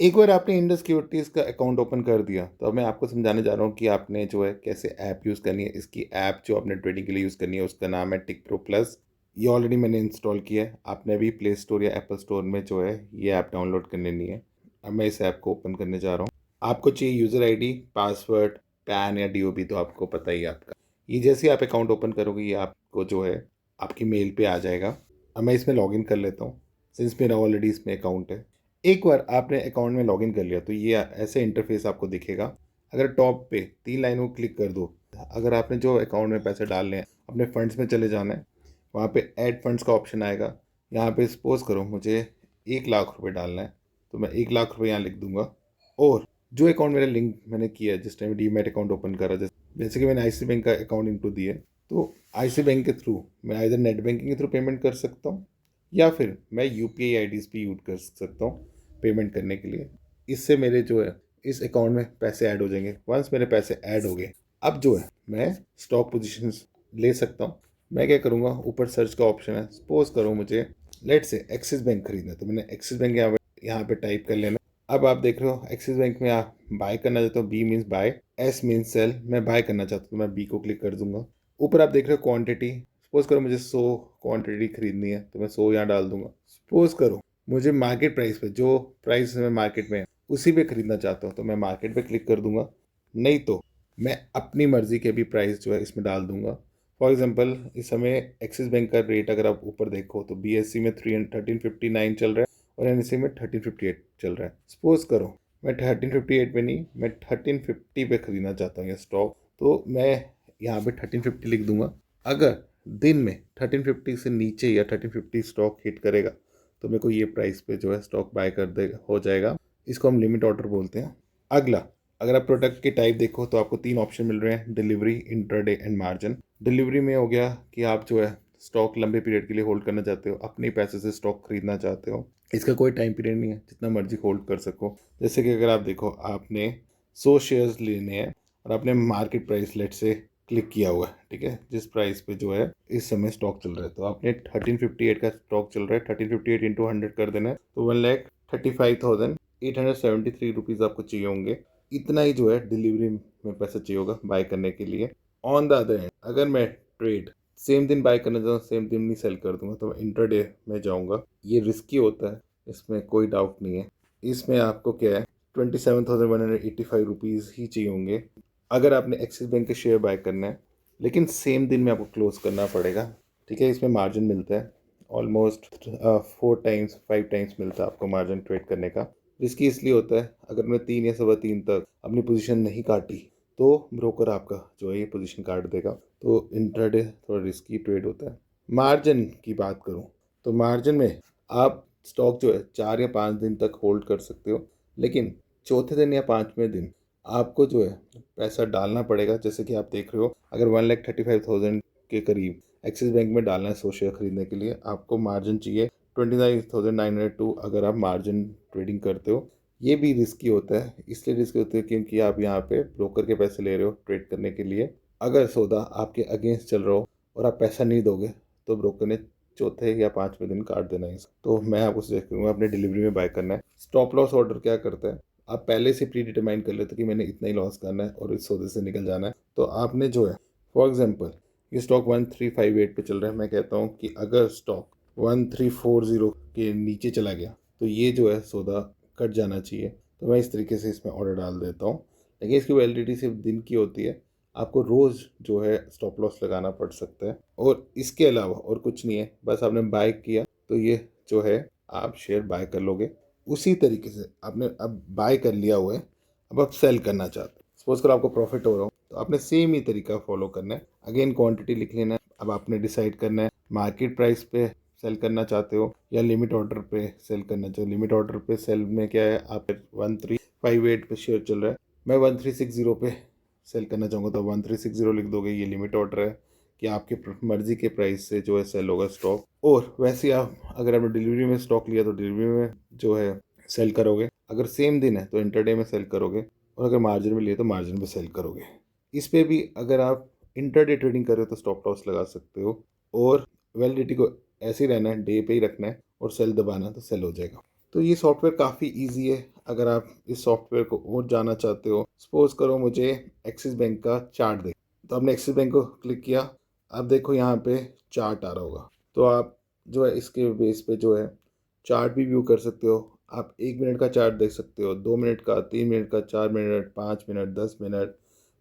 एक बार आपने Indus securities का अकाउंट ओपन कर दिया, तो अब मैं आपको समझाने जा रहा हूँ कि आपने जो है कैसे ऐप यूज़ करनी है। इसकी ऐप जो आपने ट्रेडिंग के लिए यूज़ करनी है उसका नाम है टिक प्रो प्लस। ये ऑलरेडी मैंने इंस्टॉल किया है। आपने अभी प्ले स्टोर या एप्पल स्टोर में जो है ये ऐप डाउनलोड करनी नहीं है। अब मैं इस ऐप को ओपन करने जा रहा हूँ। आपको चाहिए यूज़र आईडी, पासवर्ड, पैन या डीओबी, तो आपको पता ही है आपका। ये जैसे ही आप अकाउंट ओपन करोगे ये आपको जो है आपकी मेल पे आ जाएगा। अब मैं इसमें लॉगिन कर लेता हूँ, सिंस मेरा ऑलरेडी इसमें अकाउंट है। एक बार आपने अकाउंट में लॉगिन कर लिया तो ये ऐसे इंटरफेस आपको दिखेगा। अगर टॉप पे 3 लाइनों को क्लिक कर दो, अगर आपने जो अकाउंट में पैसे डालने हैं, अपने फंड्स में चले जाना है, वहाँ पे ऐड फंड्स का ऑप्शन आएगा। यहाँ पे सपोज़ करो मुझे 1 लाख रुपए डालना है, तो मैं 1 लाख रुपए यहाँ लिख दूँगा। और जो अकाउंट मेरा लिंक मैंने किया है, जिस टाइम डीमैट अकाउंट ओपन करा, जैसे कि मैंने आईसीआईसी बैंक का अकाउंट इनको दिया है, तो आईसीआईसी बैंक के थ्रू मैं इधर नेट बैंकिंग के थ्रू पेमेंट कर सकता हूँ या फिर मैं यूपीआई आईडीज़ भी यूज़ कर सकता हूँ पेमेंट करने के लिए। इससे मेरे जो है इस अकाउंट में पैसे ऐड हो जाएंगे। वंस मेरे पैसे ऐड हो गए, अब जो है मैं स्टॉक पोजीशंस ले सकता हूँ। मैं क्या करूँगा, ऊपर सर्च का ऑप्शन है, सपोज करो मुझे लेट से एक्सिस बैंक खरीदना है, तो मैंने एक्सिस बैंक यहाँ पे टाइप कर लेना। अब आप देख रहे हो एक्सिस बैंक में आप बाय करना चाहते हो, B means buy, S means sell. मैं बाय करना चाहता हूँ तो मैं बी को क्लिक कर दूंगा। ऊपर आप देख रहे हो क्वांटिटी, सपोज करो मुझे 100 क्वांटिटी खरीदनी है तो मैं 100 यहाँ डाल दूंगा। सपोज करो मुझे मार्केट प्राइस पे, जो प्राइस में मार्केट में है उसी पे खरीदना चाहता हूँ तो मैं मार्केट पे क्लिक कर दूंगा। नहीं तो मैं अपनी मर्जी के भी प्राइस जो है इसमें डाल दूंगा। फॉर एग्जांपल इस समय एक्सिस बैंक का रेट अगर आप ऊपर देखो तो बीएससी में 1359 चल रहा है और एनएससी में 1358 चल रहा है। सपोज करो मैं 1358 पे नहीं, मैं 1350 पे खरीदना चाहता हूँ ये स्टॉक, तो मैं यहाँ पे 1350 लिख दूंगा। अगर दिन में 1350 से नीचे या 1350 स्टॉक हिट करेगा तो मेरे को ये प्राइस पे जो है स्टॉक बाय कर दे हो जाएगा। इसको हम लिमिट ऑर्डर बोलते हैं। अगला, अगर आप प्रोडक्ट की टाइप देखो तो आपको 3 ऑप्शन मिल रहे हैं, delivery, intraday and margin. Delivery में हो गया कि आप जो है स्टॉक लंबे पीरियड के लिए होल्ड करना चाहते हो, अपने पैसे से स्टॉक खरीदना चाहते हो। इसका कोई टाइम पीरियड नहीं है, जितना मर्जी होल्ड कर सको। जैसे कि अगर आप देखो आपने 100 शेयर्स लेने हैं और आपने मार्केट प्राइस लेट से क्लिक किया हुआ है, ठीक है, जिस प्राइस पे जो है इस समय स्टॉक चल रहा है, तो आपने 1358 का स्टॉक चल रहा है, 1358 इंटू 100 कर देना है, तो 1,35,873 रुपीज़ आपको चाहिए होंगे। इतना ही जो है डिलीवरी में पैसा चाहिए होगा बाय करने के लिए। ऑन द अदर हैंड अगर मैं ट्रेड सेम दिन बाय करना चाहता हूँ, सेम दिन नहीं सेल कर दूंगा, तो मैं इंट्राडे में जाऊँगा। ये रिस्की होता है, इसमें कोई डाउट नहीं है। इसमें आपको क्या है 27,185 ही चाहिए होंगे अगर आपने एक्सिस बैंक के शेयर बाय करना है, लेकिन सेम दिन में आपको क्लोज करना पड़ेगा। ठीक है, इसमें मार्जिन मिलता है ऑलमोस्ट 4 टाइम्स 5 टाइम्स मिलता है आपको मार्जिन ट्रेड करने का। रिस्की इसलिए होता है अगर मैं 3 या सवा 3 तक अपनी पोजीशन नहीं काटी तो ब्रोकर आपका जो है ये पोजीशन काट देगा, तो इंट्राडे थोड़ा रिस्की ट्रेड होता है। मार्जिन की बात करूँ तो मार्जिन में आप स्टॉक जो है 4 या 5 दिन तक होल्ड कर सकते हो, लेकिन चौथे दिन या 5वें दिन आपको जो है पैसा डालना पड़ेगा। जैसे कि आप देख रहे हो अगर 1,35,000 के करीब एक्सिस बैंक में डालना है 100 शेयर खरीदने के लिए, आपको मार्जिन चाहिए 29,902 अगर आप मार्जिन ट्रेडिंग करते हो। ये भी रिस्की होता है, इसलिए रिस्की होता है क्योंकि आप यहाँ पे ब्रोकर के पैसे ले रहे हो ट्रेड करने के लिए। अगर सौदा आपके अगेंस्ट चल रहा हो और आप पैसा नहीं दोगे तो ब्रोकर ने चौथे या 5वें दिन काट देना है। तो मैं आपको सजेस्ट करूँगा अपने डिलीवरी में बाय करना है। स्टॉप लॉस ऑर्डर क्या करता है, आप पहले से प्री डिटरमाइन कर लेते हो कि मैंने इतना ही लॉस करना है और इस सौदे से निकल जाना है, तो आपने जो है फॉर एग्जांपल ये स्टॉक 1358 पे चल रहा है, मैं कहता हूँ कि अगर स्टॉक 1340 के नीचे चला गया तो ये जो है सौदा कट जाना चाहिए, तो मैं इस तरीके से इसमें ऑर्डर डाल देता हूँ। लेकिन इसकी वैलिडिटी सिर्फ दिन की होती है, आपको रोज़ जो है स्टॉप लॉस लगाना पड़ सकता है और इसके अलावा और कुछ नहीं है। बस आपने बाय किया तो ये जो है आप शेयर बाय कर लोगे। उसी तरीके से आपने अब बाय कर लिया हुआ है, अब आप सेल करना चाहते हो, सपोज करो आपको प्रॉफिट हो रहा हो, तो आपने सेम ही तरीका फॉलो करना है। अगेन क्वांटिटी लिख लेना है। अब आपने डिसाइड करना है मार्केट प्राइस पे सेल करना चाहते हो या लिमिट ऑर्डर पे सेल करना चाहते हो। लिमिट ऑर्डर पे सेल में क्या है, आप 1358 पे शेयर चल रहा है, मैं 1360 पे सेल करना चाहूँगा तो 1360 लिख दोगे, ये लिमिट ऑर्डर है कि आपके मर्जी के प्राइस से जो है सेल होगा स्टॉक। और वैसे आप अगर आपने डिलीवरी में स्टॉक लिया तो डिलीवरी में जो है सेल करोगे, अगर सेम दिन है तो इंटरडे में सेल करोगे, और अगर मार्जिन में लिए तो मार्जिन में सेल करोगे। इस पे भी अगर आप इंटरडे ट्रेडिंग कर रहे हो तो स्टॉप लॉस लगा सकते हो, और वैलिडिटी को ऐसे ही रहना है, डे पे ही रखना है, और सेल दबाना है तो सेल हो जाएगा। तो ये सॉफ्टवेयर काफ़ी ईजी है, अगर आप इस सॉफ्टवेयर को और जानना चाहते हो, सपोज़ करो मुझे एक्सिस बैंक का चार्ट देख, तो आपने एक्सिस बैंक को क्लिक किया, अब देखो यहाँ पे चार्ट आ रहा होगा, तो आप जो है इसके बेस पे जो है चार्ट भी व्यू कर सकते हो। आप 1 मिनट का चार्ट देख सकते हो, 2 मिनट का, 3 मिनट का, 4 minute, 5 minute, 10 minute,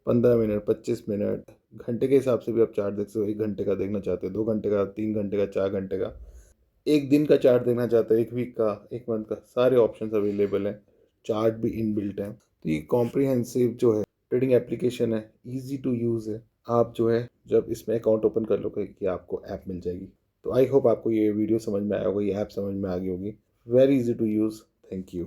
15 minute, 25 minute, घंटे के हिसाब से भी आप चार्ट देख सकते हो। 1 घंटे का देखना चाहते हो, 2 घंटे का, 3 घंटे का, 4 घंटे का, 1 दिन का चार्ट देखना चाहते हो, 1 वीक का, 1 मंथ का, सारे ऑप्शंस अवेलेबल हैं। चार्ट भी इनबिल्ट हैं। तो ये कॉम्प्रिहेंसिव जो है ट्रेडिंग एप्लीकेशन है, ईज़ी टू यूज़ है। आप जो है जब इसमें अकाउंट ओपन कर लोगे कि आपको ऐप मिल जाएगी। तो आई होप आपको ये वीडियो समझ में आया होगा, ये ऐप समझ में आ गई होगी। Very easy to use. Thank you.